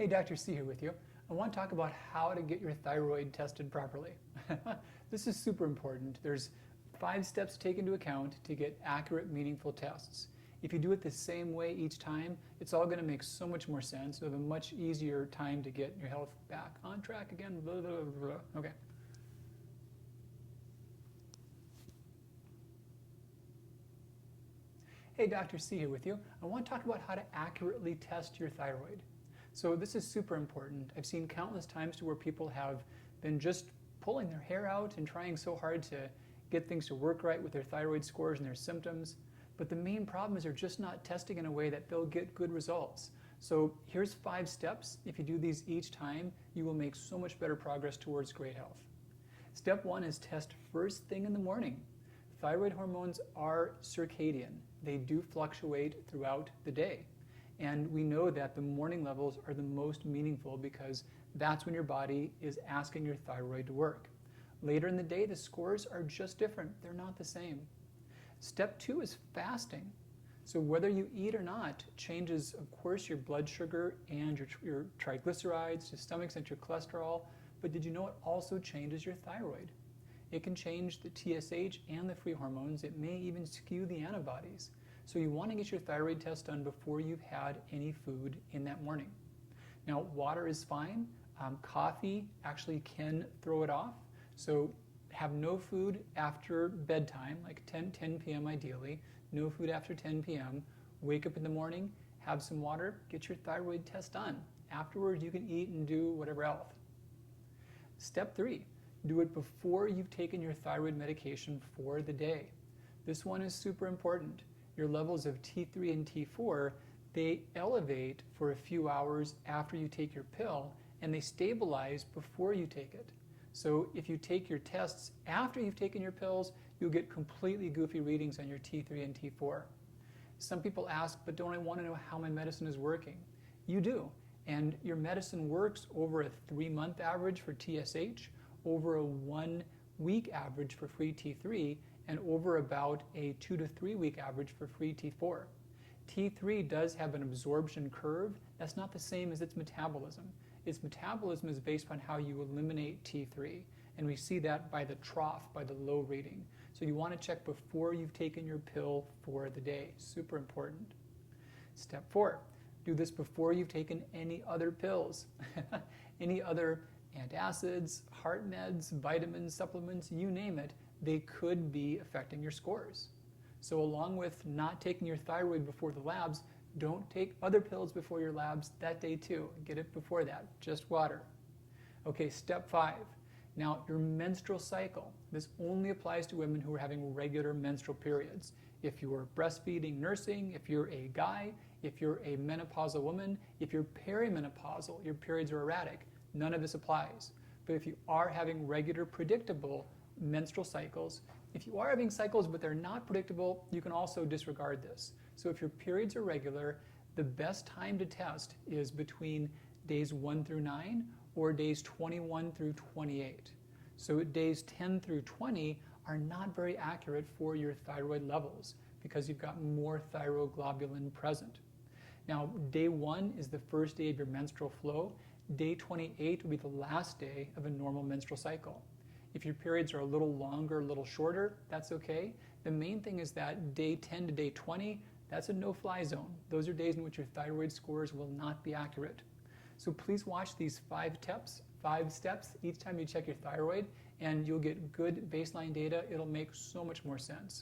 Hey, Dr. C here with you. I want to talk about how to get your thyroid tested properly. This is super important. There's 5 steps to take into account to get accurate, meaningful tests. If you do it the same way each time, it's all going to make so much more sense. You'll have a much easier time to get your health back on track again. Blah, blah, blah. Okay. Hey, Dr. C here with you. I want to talk about how to accurately test your thyroid. So this is super important. I've seen countless times to where people have been just pulling their hair out and trying so hard to get things to work right with their thyroid scores and their symptoms. But the main problem is they're just not testing in a way that they'll get good results. So here's 5 steps. If you do these each time, you will make so much better progress towards great health. Step 1 is test first thing in the morning. Thyroid hormones are circadian. They do fluctuate throughout the day. And we know that the morning levels are the most meaningful because that's when your body is asking your thyroid to work. Later in the day, the scores are just different. They're not the same. Step 2 is fasting. So whether you eat or not changes, of course, your blood sugar and your triglycerides, your stomach and your cholesterol. But did you know it also changes your thyroid? It can change the TSH and the free hormones. It may even skew the antibodies. So you want to get your thyroid test done before you've had any food in that morning. Now, water is fine. Coffee actually can throw it off. So have no food after bedtime, like 10 p.m. ideally. No food after 10 p.m. Wake up in the morning, have some water, get your thyroid test done. Afterwards, you can eat and do whatever else. Step 3, do it before you've taken your thyroid medication for the day. This one is super important. Your levels of T3 and T4, they elevate for a few hours after you take your pill, and they stabilize before you take it. So if you take your tests after you've taken your pills, you'll get completely goofy readings on your T3 and T4. Some people ask, but don't I want to know how my medicine is working? You do, and your medicine works over a 3-month average for TSH, over a 1-week average for free T3, and over about a 2 to 3 week average for free T4. T3 does have an absorption curve. That's not the same as its metabolism. Its metabolism is based on how you eliminate T3, and we see that by the trough, by the low reading. So you want to check before you've taken your pill for the day. Super important. Step 4, do this before you've taken any other pills. Any other antacids, heart meds, vitamins, supplements, you name it, they could be affecting your scores. So along with not taking your thyroid before the labs, don't take other pills before your labs that day too. Get it before that, just water. Okay, step 5. Now, your menstrual cycle. This only applies to women who are having regular menstrual periods. If you're breastfeeding, nursing, if you're a guy, if you're a menopausal woman, if you're perimenopausal, your periods are erratic, none of this applies. But if you are having regular, predictable menstrual cycles, if you are having cycles but they're not predictable, you can also disregard this. So if your periods are regular, the best time to test is between days 1 through 9 or days 21 through 28. So days 10 through 20 are not very accurate for your thyroid levels because you've got more thyroglobulin present. Now, day 1 is the first day of your menstrual flow. Day 28 will be the last day of a normal menstrual cycle. If your periods are a little longer, a little shorter, that's okay. The main thing is that day 10 to day 20, that's a no-fly zone. Those are days in which your thyroid scores will not be accurate. So please watch these 5 steps each time you check your thyroid, and you'll get good baseline data. It'll make so much more sense.